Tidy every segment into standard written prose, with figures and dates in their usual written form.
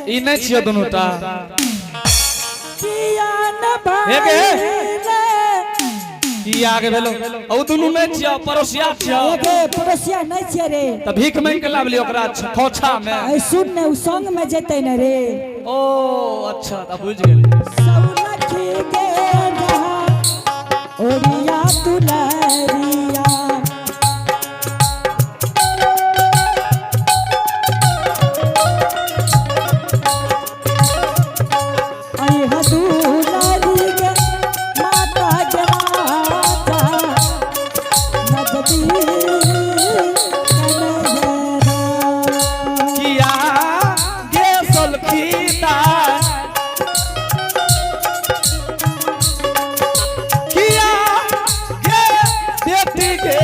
ई नहीं छियो दोनोटा किया न हे के भाईले ई आगे भेलो ओ दुनु नहीं छियो पड़ोसिया छियो एके पड़ोसिया नहीं छिए रे त भीख मांग के लावली ओकरा खोछा में ऐ सुन ने उ संग में जेतै न रे ओ अच्छा त बुझ गेली सौलखी के रहा ओरिया तुलरिया आई हदुलरी के माता के माता नजदी किया गे सलखीता किया गे बेटी के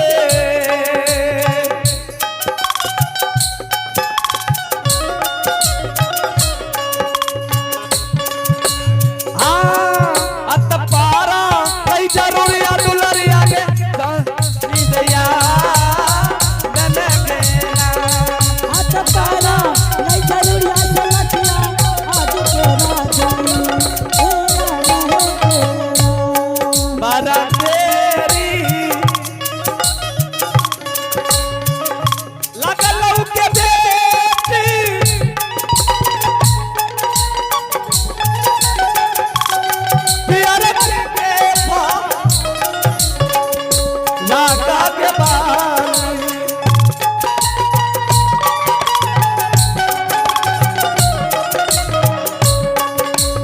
अत पारा कई जरूरिया दुलरिया के दैया मैंने खेला हाथ पाला नहीं जरूरी आज लखिया आज के राजाई बारा तेरी लगलौ के बेटी प्यार के बेटा लाका के बानी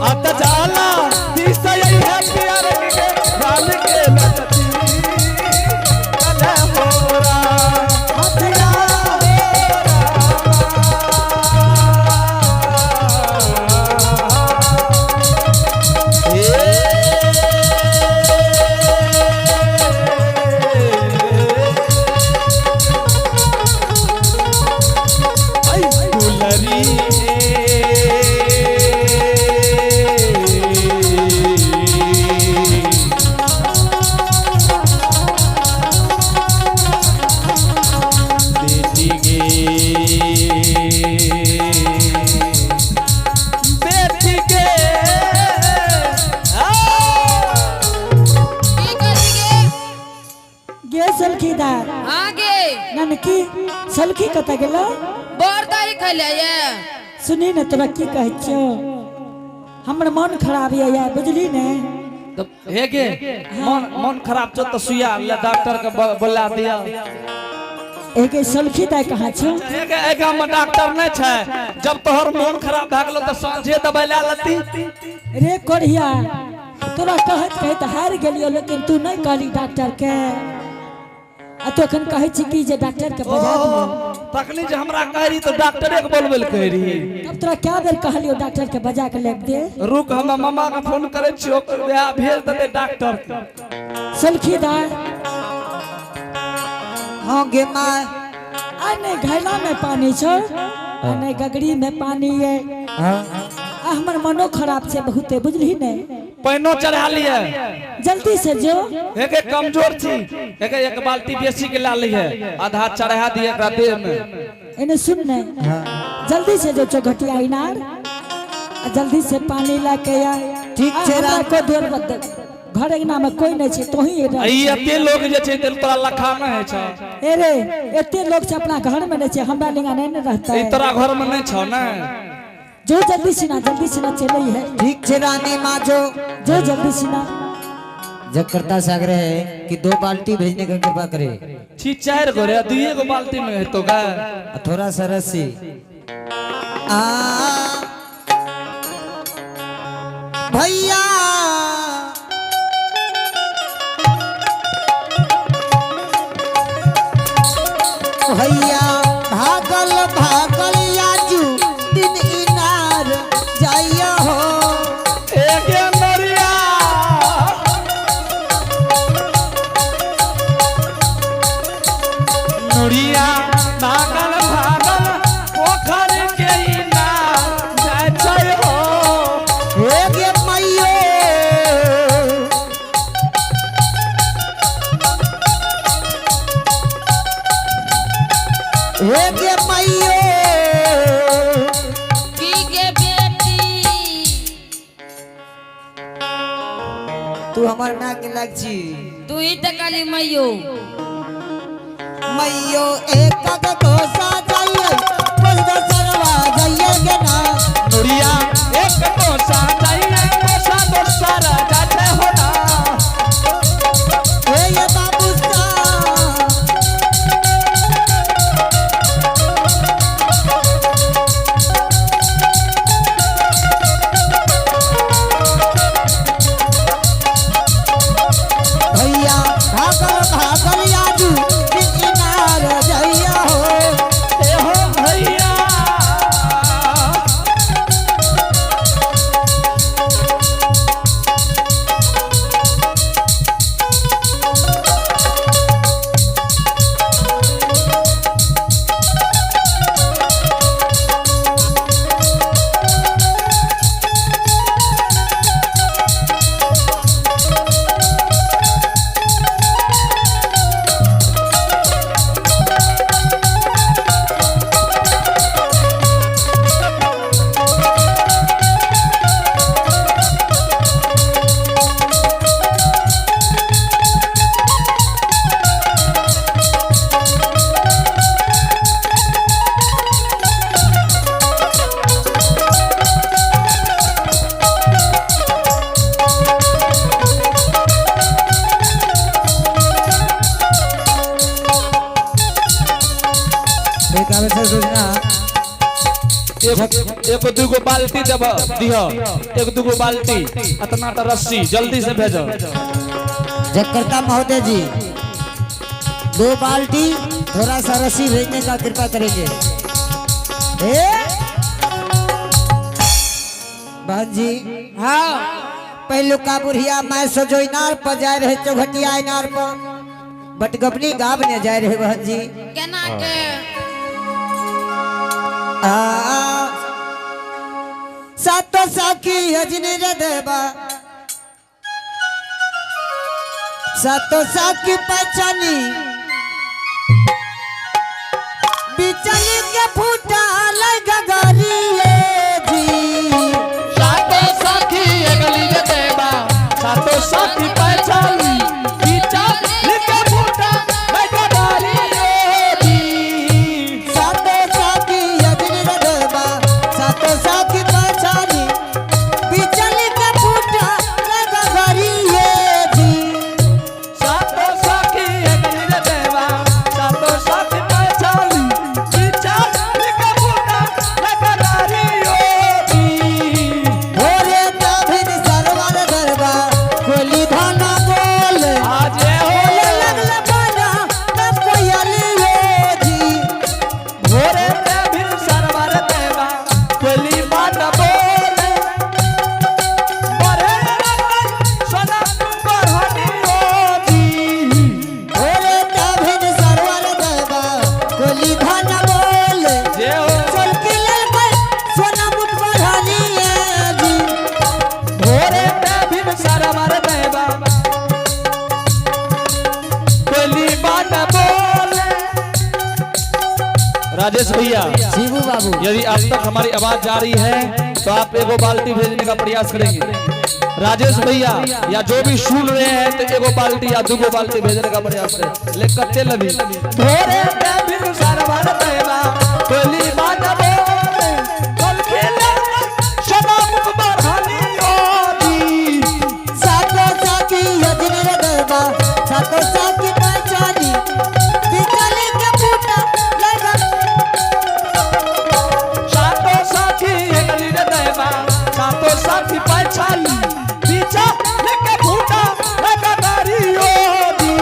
अत जाला दिसै है प्यार के रान के नचती कले मोरा हथिया गे सलखीदार आगे ननकी सलखी कत गेलो बरदाई खले ये सुनी न तोरा की कहै छियो हमर मन खराब ये बुझली ने तो हेगे मन खराब छ त सुइया ले डॉक्टर के बोला दिया एके सलखी दाई कहाँ छियो हेगे एगा में डॉक्टर नहीं छै जब तोहर मन खराब भ गेलो त सांझे दवाई ले लती रे कोढ़िया तोरा कहत हार गेलियो लेकिन तू नहीं कहली डॉक्टर के आ तो अखन कहै छी कि जे डॉक्टर के बजा दियो तकली जे हमरा कहरी तो डॉक्टरे के बोलबेल कहरी तब तोरा क्या बेर कहलियो डॉक्टर के बजा के लेके दे रुक हम मामा के फोन करे छी ओकर भेज देते डॉक्टर के सलखीदार हाँ गे माँ अने घैला में पानी छो अने गगरी में पानी है आ हमर मनो खराब छे बहुते बुझली ने पैनो चढ़ा लिए जल्दी से जो एके कमजोर छी एके एक बाल्टी बेसी के ला ली है आधा चढ़ा दिए एकरा देह में इन्हें सुन ने जल्दी से जो चौघटिया इनार आ जल्दी से पानी ला के आ ठीक छे हमरा को देर बद घर अंगना में कोई नहीं छे तो ही ई एते लोग जे छै दिल तोरा लखा में है छ ए रे एते लोग छे अपना घर में नहीं छे हमरा लिंगा नहीं रहता ई है तोरा घर में नहीं छ ना जो जल्दी सीना चले है ठीक छे रानी माँ जो जल्दी सीना जकरता से आग्रह है कि 2 बाल्टी भेजने का कृपा करे छी 4 गो रे 2 गो बाल्टी में है तो गा थोड़ा सा रस्सी आ भैया भैया भागल भागल आजू दिन इनार जाइया हो एके नरिया नरिया भागल भागल पोखर के इनार जाय छै हो हे गे मैयो हमर ना के लाग छी तू ही तो काली मैयो मैयो एक का कोसा जाइए बस दसरवा जाइए के ना नुरिया एक कोसा चाहिए कोसा दोसरा जाते हो ना ए ये बाबू सा भैया भागल याजू किनार जइया हो ए हो भैया एक दूगो बाल्टी जब दिह एक दूगो बाल्टी इतना तो रस्सी जल्दी से भेजो जकरता महोदय जी 2 बाल्टी थोड़ा सा रस्सी भेजने का कृपा करेंगे बहन जी हाँ पहलू का बुढ़िया मैं सजो इनार पर जाए रहे चौघटिया इनार पर बटगबनी गाँव ने जाए रहे बहन जी केना के सातो साखी अजनी रे देवा सातो साखी पहचानी बिचली के फूटा लगा गरीले जी सातो साखी अगली के देवा सातो साखी पहचानी बीचा लिखे फूटा लगा डाली रे जी सातो साखी अजनी रे देवा सातो साखी पहचानी बिचली के फूटा लगा गरीले जी सातो साखी अगली के देवा सातो साखी पहचानी बीचा लिखे फूटा लगा डाली रे जी भोरे दाभिन सरवर दरबा कोली धाना बोल आज बोले लगल बाना तब कोयली रे जी भोरे में भी सरवर देवा कोली बात बोले बरे सोना कहनी होती भोरे दाभिन सरवर दरबा कोली धाना बोल जे हो चल के ललकर सोना मुठ बढ़ानी है जी भोरे में भी सरवर देवा कोली बात बोले राजेश भैया शिवू बाबू यदि अब तक हमारी आवाज जा रही है तो आप एगो बाल्टी भेजने का प्रयास करेंगे राजेश भैया या जो भी सुन रहे हैं तो एगो बाल्टी या दूगो बाल्टी भेजने का प्रयास करें लेकिन कच्चे लभी भोरे में भी सरवर देवा कोली बात बोले कल खेले शराब बढ़ानी होती सातो साखी अजनी रे दरबा सातो साखी पहचानी बिचली के फूटा लगा सातो साथी अगली रे देवा सातो साथी पहचानी बीचा लेके फूटा लगा दारी होती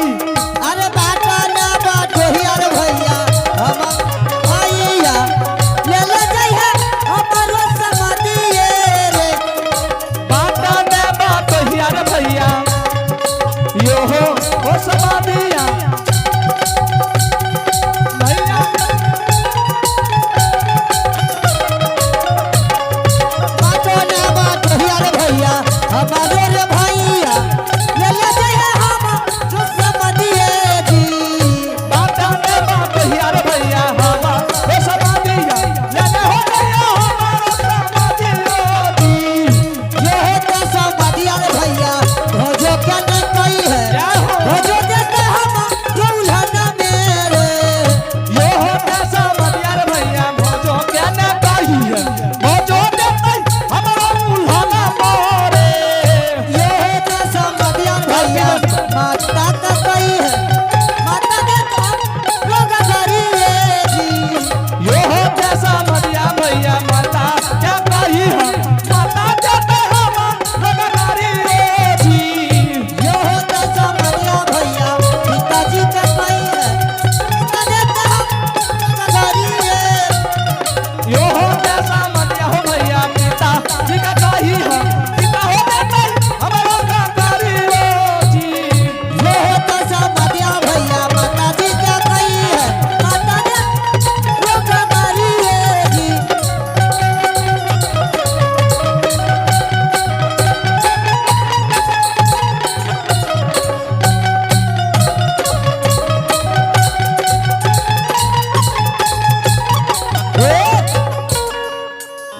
अरे बाटा ना बाटो ही अरे भैया हम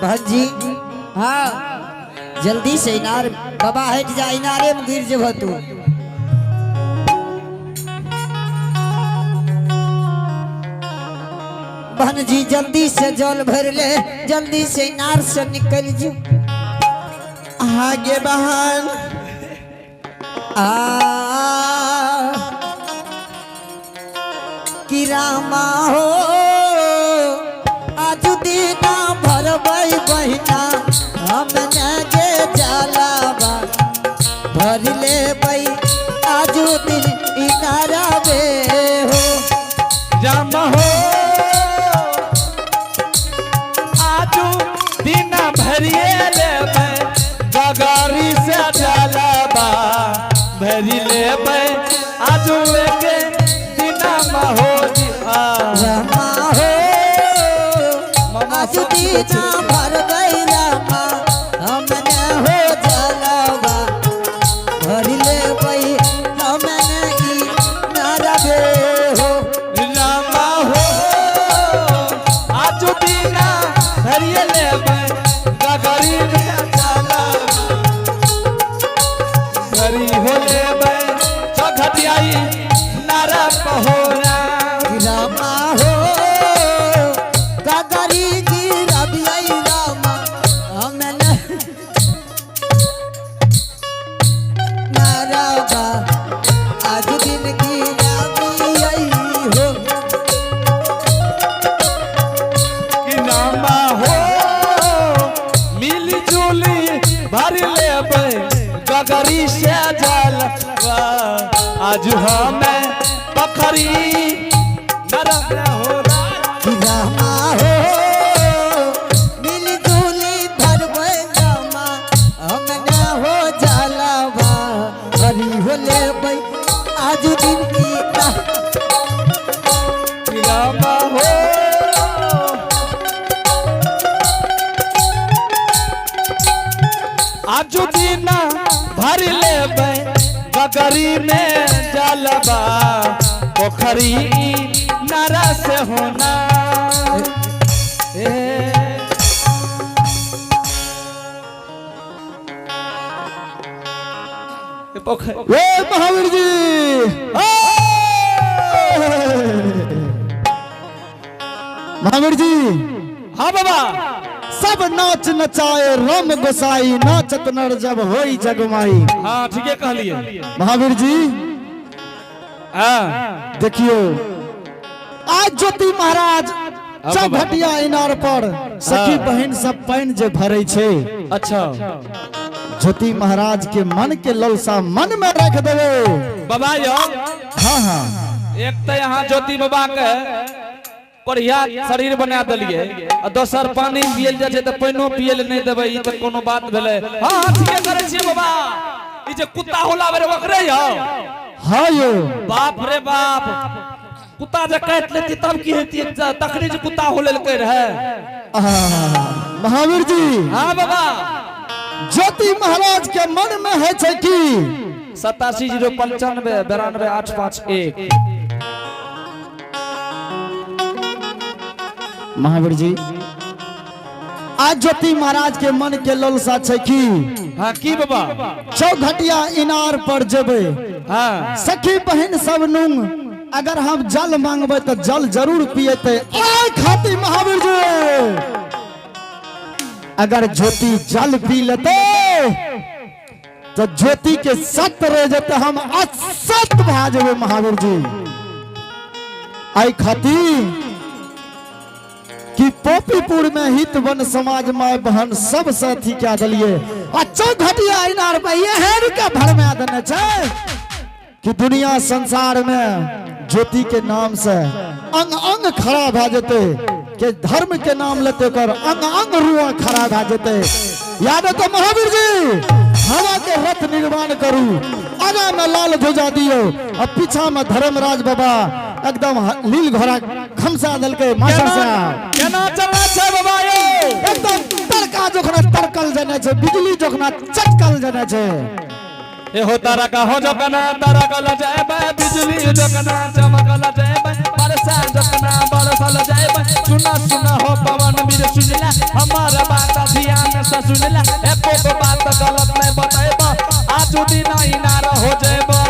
बहन जी हाँ जल्दी से इनार बाबा हट जा, इनारे में गिर जब तू। बहन जी जल्दी से जल भर ले, जल्दी से इनार से निकल जो। आगे बहन कि रामा हो आज दीना भरबई बहिना हम नगे जलावा भर ले बई आज दिन इनारा बे हो। रामा हो आजू दिन भरिए लेबै गगारी से जलावा भरी लेबै आजू के दिन हो रामा हो आज दीना भरबई रामा हम न हो जलावा भर ले बई हम इनारा बे हो। रामा हो आजू दिन भरिए लेबै गगारी से जलावा भरी हो लेबै चौघटियाई नारा पहोरा रामा हो गगरी गिरबियै रामा हम नाराबा आज दिन गिरबियै हो। कि रामा हो मिली जुली भर लेबै गगरी से जलवा आज हमें पखरी नरक हो रामा हो मिलजुली भरबै रामा हम न हो जलावा हरी हो लेबै आज दिन की कि रामा हो आज दिन भर लेबै गगरी में जलवा पोखरी नारा से होना ये महावीर जी महावीर जी हाँ बाबा सब नाच नचाए राम गोसाई नाचत नर जब होई जगमाई। हाँ ठीक है कहलिए महावीर जी हाँ देखियो आज ज्योति महाराज चौघटिया इनार पर सखी बहन सब पानी जे भरे छे। अच्छा ज्योति महाराज के मन के ललसा मन में रख देवे। बाबा यो हाँ हाँ एक तो यहाँ ज्योति बाबा के बढ़िया शरीर बना दिलिए और दोसर पानी पियल जाए तो पानियो पियल नहीं देबै ई तो कोनो बात भेले। हाँ ठीक है करे छी बाबा ई जे कुत्ता होला बरे ओकरे यो हाँ यो बाप रे बाप कुत्ता जे काट लेती तब की हेती तखनी जे कुत्ता होले के रहे। महावीर जी हाँ बाबा ज्योति महाराज के मन में है छे कि 87 095 92 851 महावीर जी आज ज्योति महाराज के मन के ललसा छे कि हाँ की बाबा चौघटिया इनार पर जेबे। हाँ सखी बहन सब नुंग अगर हम जल मांगबे तो जल जरूर पिएते। आय खाती महावीर जी अगर ज्योति जल पी लेते तो ज्योति के सत रह जाते हम असत भा जेबे महावीर जी। आई खाती कि पोपीपुर में हित वन समाज माय बहन सब साथी क्या दलिए आ चौघटिया इनार पे ये हेर के भर में देने छे कि दुनिया संसार में ज्योति के नाम से अंग अंग खड़ा भा जेते के धर्म के नाम लेते कर अंग अंग रुआ खड़ा भा जेते। याद है तो महावीर जी हवा के रथ निर्माण करू आगा में लाल ध्वजा दियो और पीछा में धर्मराज बाबा एकदम लील घोड़ा खमसा दल के मास्टर साहब केना चलना छै बाबा यो एकदम तड़का जोखना तड़कल जने छे बिजली जोखना चटकल जने छे। ए हो तारा का हो जकना तारा का ल जाए बिजली जकना चमकल जाए बरसा जकना बरसल जाए सुना सुना हो पवन वीर सुनला हमारा बात ध्यान से सुनला एको बात गलत नहीं बताएबा आज दिन इनार हो जाएबा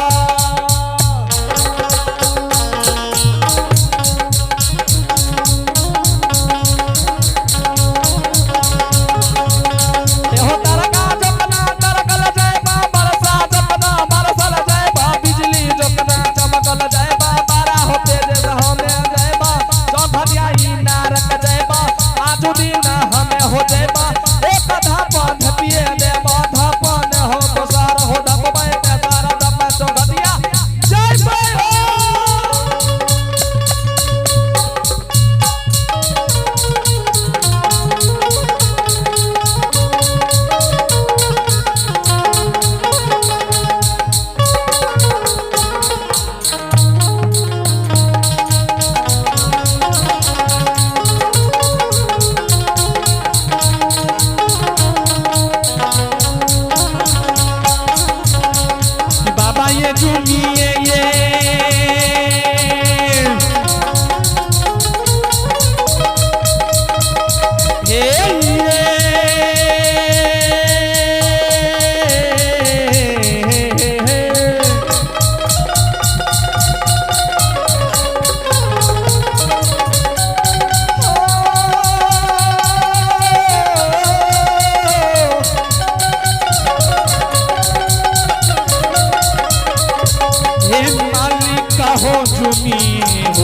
हो झूमी हो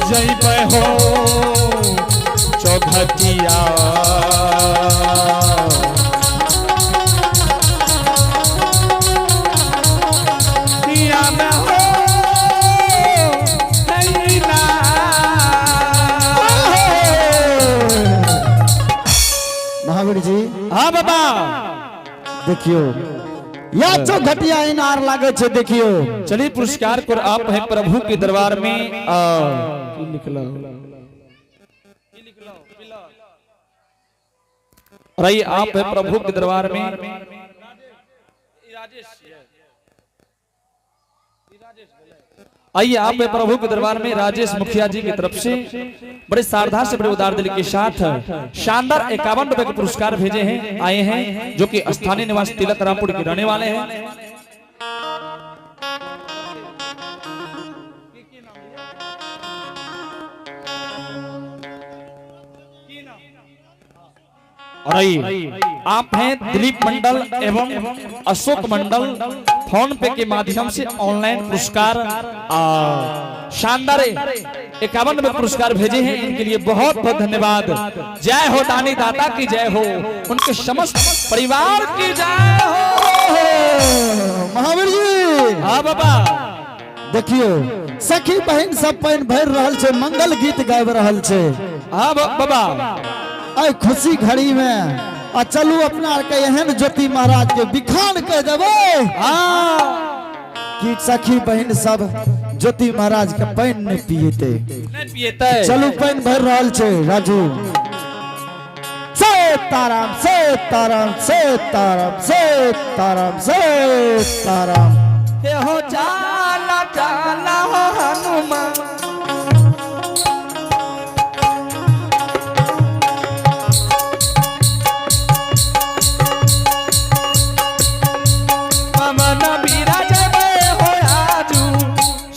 जय हो चौधटिया महावीर जी हाँ बाबा देखियो या चौघटिया इनार लागे छे देखियो। चलिए पुरस्कार कर आप है प्रभु के दरबार में निकला रही आप है प्रभु के दरबार में आइए आप है प्रभु के दरबार में राजेश मुखिया जी की तरफ से बड़े श्रद्धा से बड़े उदार दिल के साथ शानदार 51 रुपए के पुरस्कार भेजे हैं आए हैं जो कि स्थानीय निवासी तिलक रामपुर के रहने वाले हैं। और आइए आप हैं दिलीप मंडल एवं अशोक मंडल फोन पे के माध्यम से ऑनलाइन पुरस्कार शानदार 51 में पुरस्कार भेजे हैं। इनके लिए बहुत बहुत धन्यवाद। जय हो दानी दाता की जय हो, उनके समस्त परिवार की जय हो। महावीर जी हाँ बाबा देखियो सखी बहन सब पाइन भर रहल छे, मंगल गीत गाब रहल छे। हाँ बाबा आई खुशी घड़ी में आ चलू अपना के एहन ज्योति महाराज के बिखान के देबे कि सखी बहन सब ज्योति महाराज के पाइन नहीं पिएते। चलू पाइन भर रहल छे राजू। सीताराम सीताराम सीताराम सीताराम सीताराम। हे हो जाला जाला हो हनुमान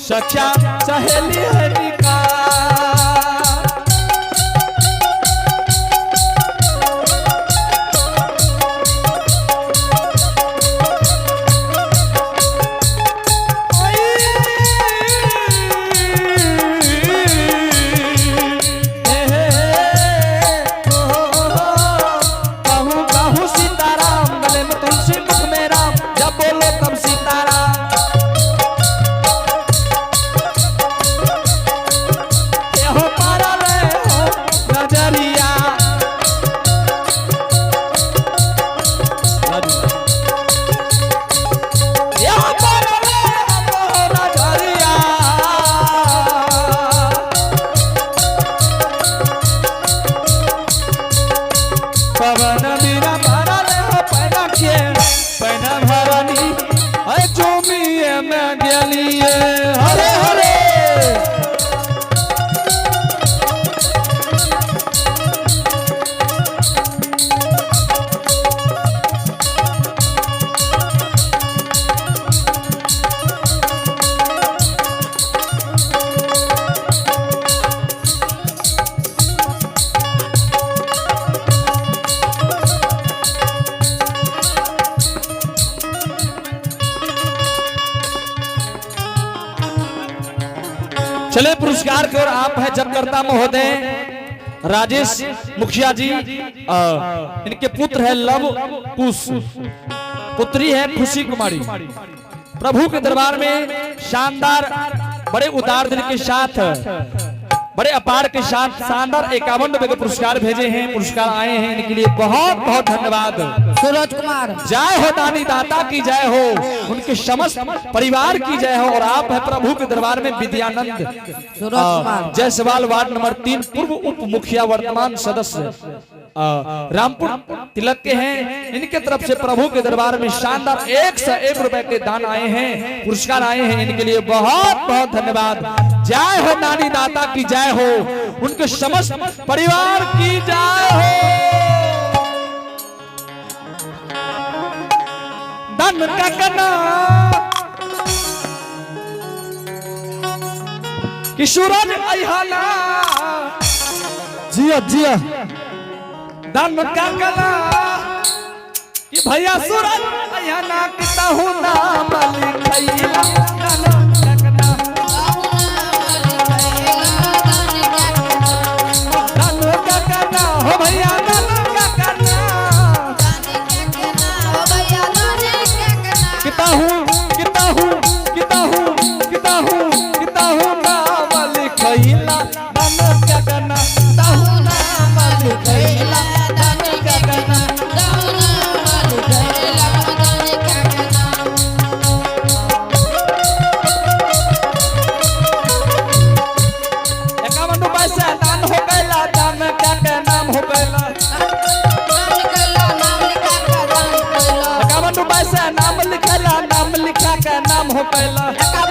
सच्चा सहेली है चले पुरस्कार की ओर आप है जपकर्ता महोदय राजेश मुखिया जी, इनके पुत्र है लव कुश, पुत्री है खुशी कुमारी। प्रभु के दरबार में शानदार बड़े उदार दिल के साथ, बड़े अपार के साथ शानदार 51 रुपए के पुरस्कार भेजे हैं, पुरस्कार आए हैं, इनके लिए बहुत बहुत धन्यवाद। सूरज कुमार जय हो दानी दाता की जय हो, उनके समस्त परिवार की जय हो। और आप है प्रभु के दरबार में विद्यानंद सूरज कुमार जायसवाल वार्ड नंबर 3 पूर्व उप मुखिया वर्तमान सदस्य रामपुर तिलक के हैं। इनके तरफ से प्रभु के दरबार में शानदार 101 रुपए के दान आए हैं, पुरस्कार आए हैं, इनके लिए बहुत बहुत धन्यवाद। जय हो नानी दाता की जय हो, उनके समस्त परिवार की जय हो। धन का कना कि सूरज अहियाला, जिया जिया धन का कना कि भैया सूरज अहियाला किता हूँ नाम लिखैला। धन का कना हो भैया धन का कना किता हूँ किता हूँ किता हूँ किता हूँ किता हूँ नाम लिखैला। धन का कना किता हूँ नाम लिखैला। धन का कना एकावन रुपए से दान हो गैला। दान का के नाम हो गैला। 51 रुपए से नाम लिखला, नाम लिखा के नाम हो गैला। नाम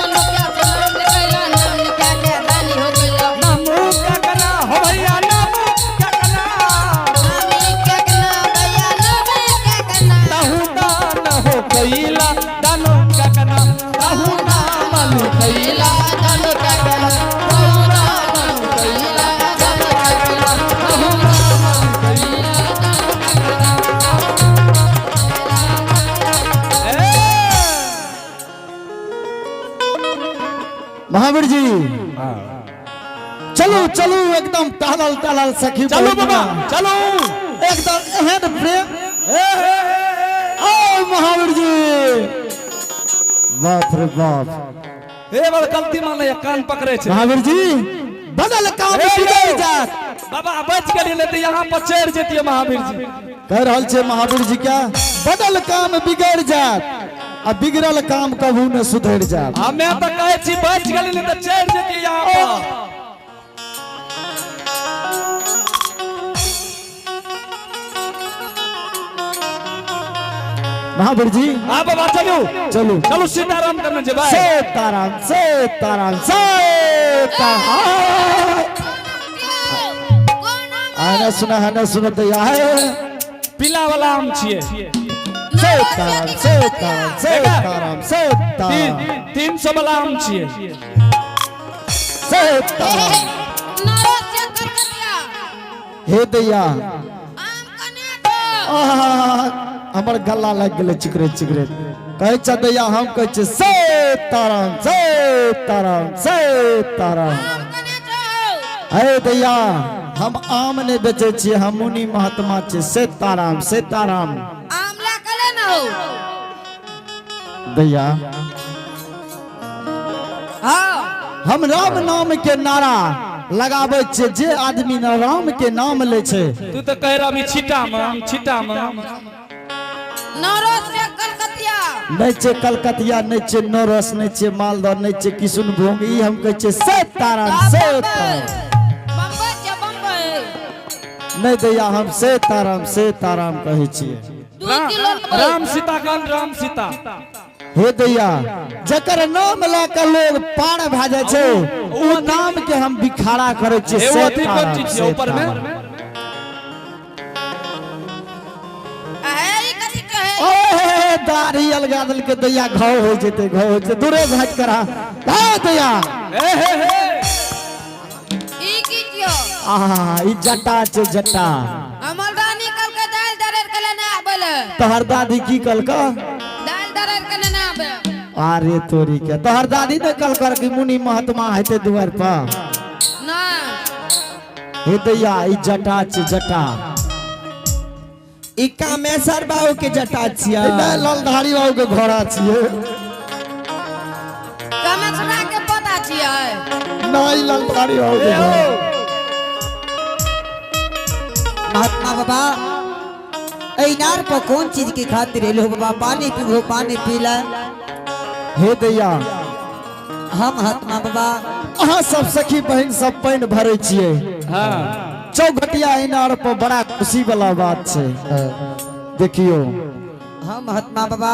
का कना हो भैया नाम का कना ताहू दान हो गैला। दान का कना ताहू नाम लिखैला। दान का कना ताहू नाम लिखैला। दान का कना ताहू नाम लिखैला। महावीर जी चलो चलो एकदम टहल टहल सखी चलो बोल बाबा ना। चलो। एकदम एहन प्रेम ओ महावीर जी, बाप रे बाप। ए बार गलती मान ले, कान पकड़े छे महावीर जी बदल काम बिगड़ जात। बाबा बच गेली नहीं तो यहाँ पर चढ़ जेतिए महावीर जी। कह रहल छे महावीर जी क्या बदल काम बिगड़ जात, आ बिगड़ल काम कबू न सुधर जात। हमें तो कहे छी बच गेली नहीं तो चढ़ जेतिए यहाँ पर। महावीर जी हाँ बाबा चलो चलो चलो सीताराम करने जे भाई। सीताराम सीताराम सीताराम। आने सुना है न सुनो तो यह है पीला वाला आम छिए। सीताराम सीताराम सीताराम सीताराम 300 वाला आम छिए। सीताराम। हे दैया हमर गला लग गेले चिकरे चिकरे। कहे छ दैया हम कहे छ सीताराम सीताराम सीताराम। हे दैया हम आम नहीं बेचे छी, हम मुनि महात्मा छी। सीताराम सीताराम। दैया हम राम नाम के नारा लगाबे छे, जे आदमी न राम के नाम ले छे। तू तो कह रहा छिटा में छिटा में नहीं छे कलकतिया, नहीं छे नौरस, नहीं छे मालदह, नहीं छे किशुनभोग। ई हम कहे छे सीताराम सीताराम। नहीं दैया हम सीताराम सीताराम कहे छिए। राम सीता कान राम सीता। हे दैया जकर नाम ला के लोग पार भ जाय छे, ओ नाम के हम बिखारा करे छे। ए वो अथी कौन चीज छे ऊपर में? ओए दाढ़ी अलगा दल के दैया घाव हो जेते, घाव हो जेते। दूरे भाग करा हा दैया। ए हे ई जटा छे जटा। तोहर दादी की कल का अरे तोरी के तोहर दादी ने कल कर की मुनि महात्मा हेते दुआर पर ना हे दैया ई जटा छ जटा ई कामेश्वर बाबू के जटा छिया ए नै ललधारी बाबू के घोड़ा छिए कमेसरा के पता छियै नहीं ललधारी बाबू के घोड़ा महात्मा बाबा इनार पर कौन चीज की खातिर एलो बाबा? पानी पीबो, पानी पीला। हे दैया हम महात्मा बाबा अहाँ सब सखी बहन सब पानि भरे छिए हाँ चौघटिया इनार पर बड़ा खुशी वाला बात छै देखियो हम महात्मा बाबा